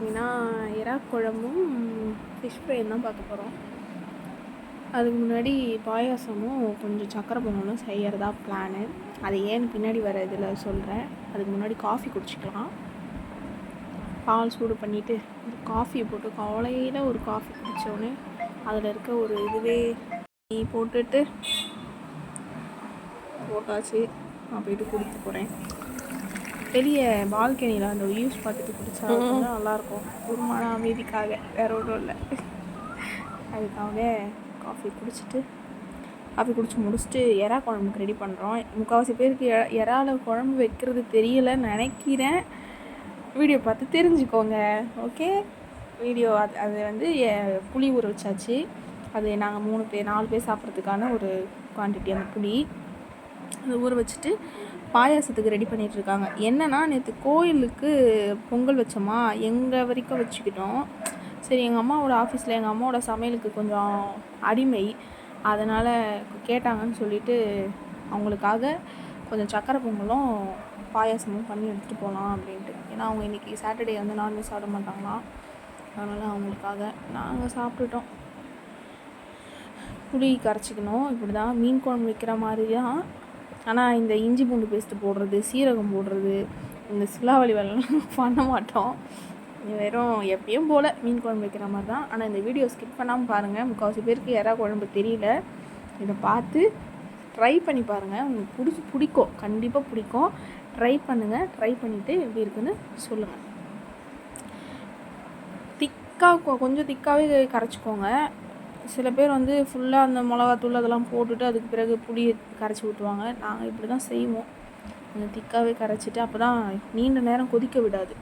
பார்த்தீங்கன்னா எறா குழம்பும் ஃபிஷ் ஃப்ரையும் தான் பார்க்க போகிறோம். அதுக்கு முன்னாடி பாயாசமும் கொஞ்சம் சக்கரை பொங்கலும் செய்கிறதா பிளானு. அது ஏன்னு பின்னாடி வர இதில் சொல்கிறேன். அதுக்கு முன்னாடி காஃபி குடிச்சிக்கலாம். பால் சூடு பண்ணிவிட்டு காஃபியை போட்டு காலையில் ஒரு காஃபி குடித்தோடனே அதில் இருக்க ஒரு இதுவே போட்டுட்டு போட்டாச்சு. நான் போய்ட்டு குடிக்க போகிறேன். வெளியே பால்கனியில் அந்த வியூஸ் பார்த்துட்டு குடித்தா கொஞ்சம் நல்லாயிருக்கும். ஒரு மன அமைதிக்காக, வேறு ஒன்றும் இல்லை. அதுக்காக காஃபி குடிச்சு முடிச்சுட்டு எறா குழம்புக்கு ரெடி பண்ணுறோம். முக்கால்வாசி பேருக்கு எறாவில் குழம்பு வைக்கிறது தெரியலைன்னு நினைக்கிறேன். வீடியோ பார்த்து தெரிஞ்சுக்கோங்க. ஓகே, வீடியோ அது வந்து புளி ஊற வச்சாச்சு. அது நாங்கள் 4 பேர் சாப்பிட்றதுக்கான ஒரு குவான்டிட்டி அந்த புளி. அதை ஊற வச்சுட்டு பாயாசத்துக்கு ரெடி பண்ணிகிட்ருக்காங்க. என்னென்னா நேற்று கோயிலுக்கு பொங்கல் வச்சோமா, எங்கள் வரைக்கும் வச்சுக்கிட்டோம். சரி, எங்கள் அம்மாவோட ஆஃபீஸில் எங்கள் அம்மாவோட சமையலுக்கு கொஞ்சம் அடிமை, அதனால் கேட்டாங்கன்னு சொல்லிவிட்டு அவங்களுக்காக கொஞ்சம் சக்கரை பொங்கலும் பாயாசமும் பண்ணி எடுத்துகிட்டு போகலாம் அப்படின்ட்டு. ஏன்னா அவங்க இன்றைக்கி சாட்டர்டே வந்து நான்வெஜ் சாப்பிட மாட்டாங்களாம். அதனால் அவங்களுக்காக நாங்கள் சாப்பிட்டுட்டோம். புளி கரைச்சிக்கணும். இப்படி தான் மீன் குழம்பு வைக்கிற மாதிரி தான். ஆனால் இந்த இஞ்சி பூண்டு பேஸ்ட்டு போடுறது, சீரகம் போடுறது, இந்த சிலாவளி வேலைலாம் பண்ண மாட்டோம். வெறும் எப்பயும் போல் மீன் குழம்பு வைக்கிற மாதிரி தான். ஆனால் இந்த வீடியோ ஸ்கிப் பண்ணாமல் பாருங்கள். முக்கால்வாசி பேருக்கு எறா குழம்பு தெரியல. இதை பார்த்து ட்ரை பண்ணி பாருங்கள். உங்களுக்கு பிடிக்கும், கண்டிப்பாக பிடிக்கும். ட்ரை பண்ணுங்கள். ட்ரை பண்ணிவிட்டு எப்படி இருக்குன்னு சொல்லுங்கள். கொஞ்சம் திக்காகவே கரைச்சிக்கோங்க. சில பேர் வந்து ஃபுல்லாக அந்த மிளகாத்தூள் அதெல்லாம் போட்டுட்டு அதுக்கு பிறகு புளியை கரைச்சி ஊற்றுவாங்க. நாங்கள் இப்படி தான் செய்வோம். கொஞ்சம் திக்காகவே கரைச்சிட்டு அப்போ தான் நீண்ட நேரம் கொதிக்க விடாது.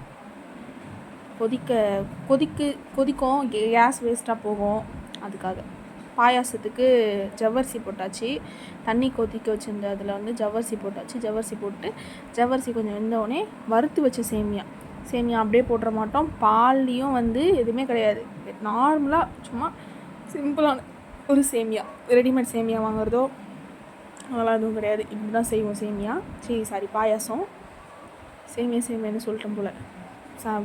கொதிக்கும், கேஸ் வேஸ்ட்டாக போகும். அதுக்காக பாயாசத்துக்கு ஜவ்வரிசி போட்டாச்சு. தண்ணி கொதிக்க வச்சுருந்த அதில் வந்து ஜவ்வரிசி போட்டாச்சு. ஜவ்வரிசி கொஞ்சம் வெந்தோடனே வறுத்து வச்ச சேமியா அப்படியே போட்டுற மாட்டோம். பால்லையும் வந்து எதுவுமே கிடையாது. நார்மலாக சும்மா சிம்பிளான ஒரு சேமியா, ரெடிமேட் சேமியா வாங்குறதோ அதெல்லாம் எதுவும் கிடையாது. இப்படி தான் செய்வோம் பாயாசம். சேமியான்னு சொல்லிட்டோம் போல்.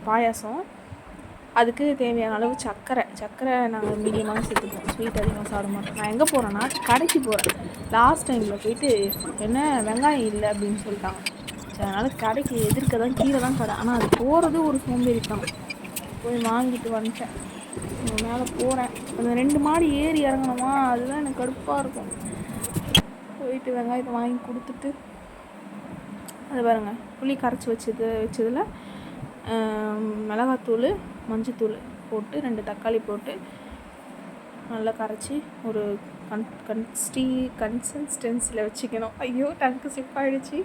பாயாசம் அதுக்கு தேவையான அளவு சர்க்கரை நாங்கள் மீடியமாக சேர்த்துப்போம். ஸ்வீட் அதிகமாக சாப்பிட மாட்டோம். நான் எங்கே போகிறேன்னா கடைக்கு போகிறேன். லாஸ்ட் டைமில் போயிட்டு என்ன வெங்காயம் இல்லை அப்படின்னு சொல்லிட்டாங்க. சரி, அதனால் கடைக்கு எதிர்க்க தான் கீழே தான் கடை. ஆனால் அது போகிறது ஒரு சோம்பேறித்தனம். போய் வாங்கிட்டு வந்துட்டேன். மேலே போகிறேன். அந்த 2 மாடி ஏறி இறங்கணுமா, அதுதான் எனக்கு கடுப்பாக இருக்கும். போயிட்டு வெங்காயத்தை வாங்கி கொடுத்துட்டு அது பாருங்கள், புளி கரைச்சி வச்சதில் மிளகாத்தூள், மஞ்சத்தூள் போட்டு 2 தக்காளி போட்டு நல்லா கரைச்சி ஒரு கன்சிஸ்டன்சியில் வச்சுக்கணும். ஐயோ, டங்கு சிப்பாயிடுச்சு.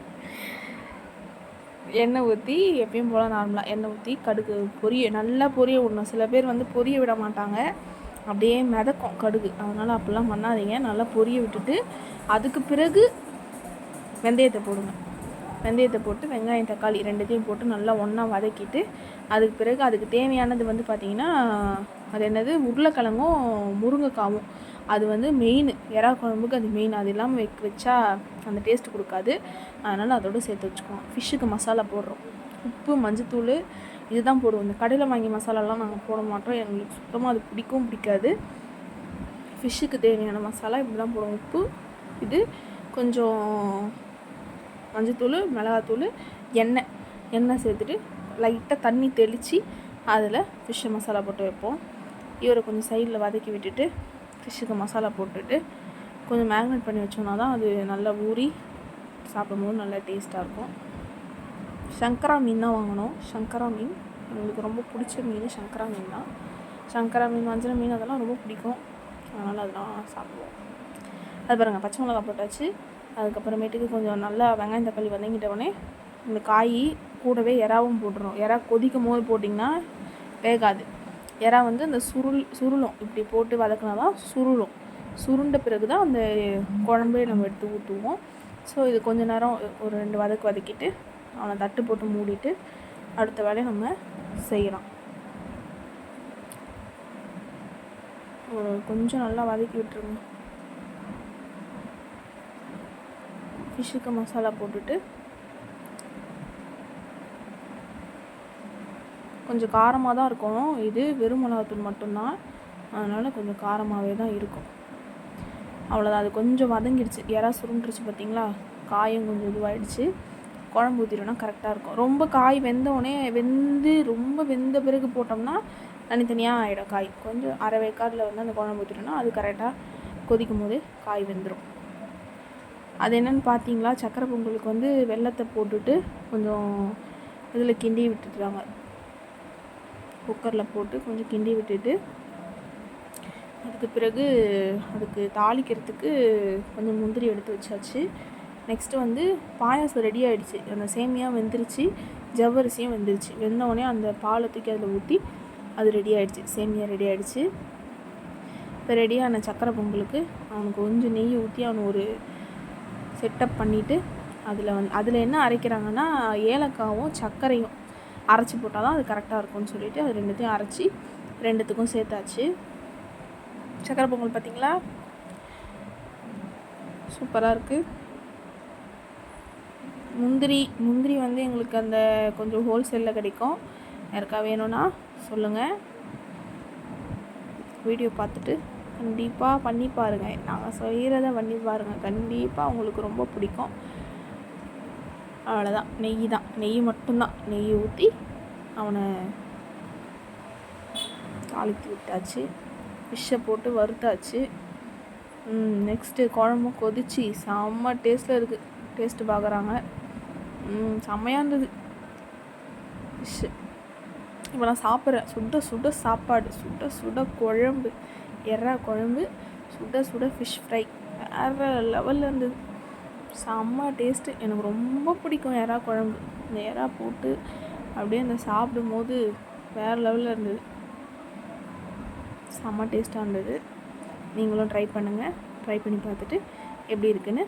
எண்ணெய் ஊற்றி எப்பயும் போல் நார்மலாக எண்ணெய் ஊற்றி கடுகு நல்லா பொரிய விடணும். சில பேர் வந்து பொரிய விட மாட்டாங்க, அப்படியே மிதக்கும் கடுகு. அதனால் அப்படிலாம் பண்ணாதீங்க. நல்லா பொரிய விட்டுட்டு அதுக்கு பிறகு வெந்தயத்தை போட்டு வெங்காயம் தக்காளி 2த்தையும் போட்டு நல்லா ஒன்றா வதக்கிட்டு அதுக்கு பிறகு அதுக்கு தேவையானது வந்து பார்த்திங்கன்னா அது என்னது உருளைக்கிழங்கும் முருங்கைக்காவும். அது வந்து மெயின், எறா குழம்புக்கு அது மெயின். அது இல்லாமல் வச்சா அந்த டேஸ்ட்டு கொடுக்காது. அதனால் அதோடு சேர்த்து வச்சுக்குவோம். ஃபிஷ்ஷுக்கு மசாலா போடுறோம். உப்பு, மஞ்சத்தூள் இதுதான் போடுவோம். இந்த கடையில் வாங்கி மசாலாலாம் நாங்கள் போட மாட்டோம். எங்களுக்கு சுத்தமாக அது பிடிக்காது. ஃபிஷ்ஷுக்கு தேவையான மசாலா இப்படி தான் போடுவோம். உப்பு, இது கொஞ்சம் மஞ்சத்தூள், மிளகாத்தூள், எண்ணெய் சேர்த்துட்டு லைட்டாக தண்ணி தெளித்து அதில் ஃபிஷ்ஷு மசாலா போட்டு வைப்போம். இவரை கொஞ்சம் சைடில் வதக்கி விட்டுட்டு ஃபிஷ்ஷுக்கு மசாலா போட்டுட்டு கொஞ்சம் மேக்னேட் பண்ணி வச்சோம்னா தான் அது நல்லா ஊறி சாப்பிடும்போது நல்லா டேஸ்ட்டாக இருக்கும். சங்கரா மீன் தான் வாங்கணும். சங்கரா மீன் எங்களுக்கு ரொம்ப பிடிச்ச மீன். சங்கரா மீன், வஞ்சர மீன் அதெல்லாம் ரொம்ப பிடிக்கும். அதனால் அதெல்லாம் சாப்பிடுவோம். அது பாருங்கள், பச்சை மிளகா போட்டாச்சு. அதுக்கப்புறமேட்டுக்கு கொஞ்சம் நல்லா வெங்காயம் தக்காளி வதங்கிட்டவுடனே இந்த காய் கூடவே எறாவும் போட்டுரும். எறா கொதிக்கும் போது போட்டிங்கன்னா வேகாது. எறா வந்து அந்த சுருளும். இப்படி போட்டு வதக்கினா தான் சுருண்ட பிறகு தான் அந்த குழம்பே நம்ம எடுத்து ஊற்றுவோம். ஸோ இது கொஞ்சம் நேரம் ஒரு 2 வதக்கிட்டு அவனை தட்டு போட்டு மூடிட்டு அடுத்த வேலையை நம்ம செய்யலாம். கொஞ்சம் நல்லா வதக்கி விட்டுருங்க. ஃபிஷ்ஷுக்கு மசாலா போட்டுட்டு கொஞ்சம் காரமாக தான் இருக்கும். இது வெறும் மிளகாத்தூள் மட்டும்தான், அதனால் கொஞ்சம் காரமாகவே தான் இருக்கும். அவ்வளோதான். அது கொஞ்சம் வதங்கிடுச்சு, இறா சுருண்டுருச்சு பார்த்தீங்களா, காயும் கொஞ்சம் இதுவாகிடுச்சு. குழம்பு ஊற்றிட்டோன்னா கரெக்டாக இருக்கும். ரொம்ப காய் வெந்தோடனே ரொம்ப வெந்த பிறகு போட்டோம்னா தனித்தனியாக ஆகிடும் காய். கொஞ்சம் அரை வேக்காடில் வந்து அந்த குழம்பு ஊற்றிட்டோன்னா அது கரெக்டாக கொதிக்கும் போது காய் வெந்துடும். அது என்னென்னு பார்த்தீங்களா, சக்கரை பொங்கலுக்கு வந்து வெல்லத்தை போட்டுட்டு கொஞ்சம் இதில் கிண்டி விட்டுட்டுறாங்க. குக்கரில் போட்டு கொஞ்சம் கிண்டி விட்டுட்டு அதுக்கு பிறகு அதுக்கு தாளிக்கிறதுக்கு கொஞ்சம் முந்திரி எடுத்து வச்சாச்சு. நெக்ஸ்ட்டு வந்து பாயாசம் ரெடி ஆகிடுச்சு. அந்த சேமியா வெந்துருச்சு, ஜவ்வரிசியும் வெந்துருச்சு. வெந்தோடனே அந்த பாலை தூக்கி அதில் ஊற்றி அது ரெடி ஆகிடுச்சு. சேமியா ரெடி ஆகிடுச்சு. இப்போ ரெடியான சக்கரை பொங்கலுக்கு அவனுக்கு கொஞ்சம் நெய் ஊற்றி அவனை ஒரு செட்டப் பண்ணிவிட்டு அதில் என்ன அரைக்கிறாங்கன்னா ஏலக்காவும் சர்க்கரையும் அரைச்சி போட்டால் தான் அது கரெக்டாக இருக்கும்னு சொல்லிவிட்டு அது ரெண்டுத்தையும் அரைச்சி ரெண்டுத்துக்கும் சேர்த்தாச்சு. சக்கரை பொங்கல் பார்த்திங்களா, சூப்பராக இருக்குது. முந்திரி வந்து எங்களுக்கு அந்த கொஞ்சம் ஹோல்சேலில் கிடைக்கும். யாருக்கா வேணும்னா சொல்லுங்கள். வீடியோ பார்த்துட்டு கண்டிப்பாக பண்ணி பாருங்கள். நாங்கள் செய்கிறத பண்ணி பாருங்கள், கண்டிப்பாக உங்களுக்கு ரொம்ப பிடிக்கும். அவ்வளோதான். நெய் மட்டும்தான். நெய் ஊற்றி அவனை தாளித்து விட்டாச்சு. ஃபிஷ்ஷை போட்டு வறுத்தாச்சு. நெக்ஸ்ட்டு குழம்பும் கொதிச்சு செம்ம டேஸ்ட்டில் இருக்குது. டேஸ்ட்டு பார்க்குறாங்க. செம்மையாக இருந்தது ஃபிஷ்ஷு. இப்போ நான் சாப்பிட்றேன். சுட சாப்பாடு, சுட குழம்பு, எறா குழம்பு, சுட ஃபிஷ் ஃப்ரை வேறு லெவலில் இருந்தது. செம்ம டேஸ்ட்டு. எனக்கு ரொம்ப பிடிக்கும் எறா குழம்பு. இந்த எறா போட்டு அப்படியே அந்த சாப்பிடும்போது வேறு லெவலில் இருந்தது. செம்ம டேஸ்ட்டாக இருந்தது. நீங்களும் ட்ரை பண்ணுங்கள். ட்ரை பண்ணி பார்த்துட்டு எப்படி இருக்குன்னு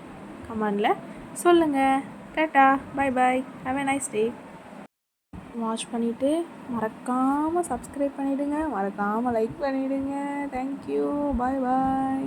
கமெண்டில் சொல்லுங்கள். Tata, bye bye, have a nice day. Watch பண்ணிவிட்டு மறக்காமல் சப்ஸ்கிரைப் பண்ணிவிடுங்க, மறக்காமல் லைக் பண்ணிவிடுங்க. தேங்க்யூ, பாய் பாய்.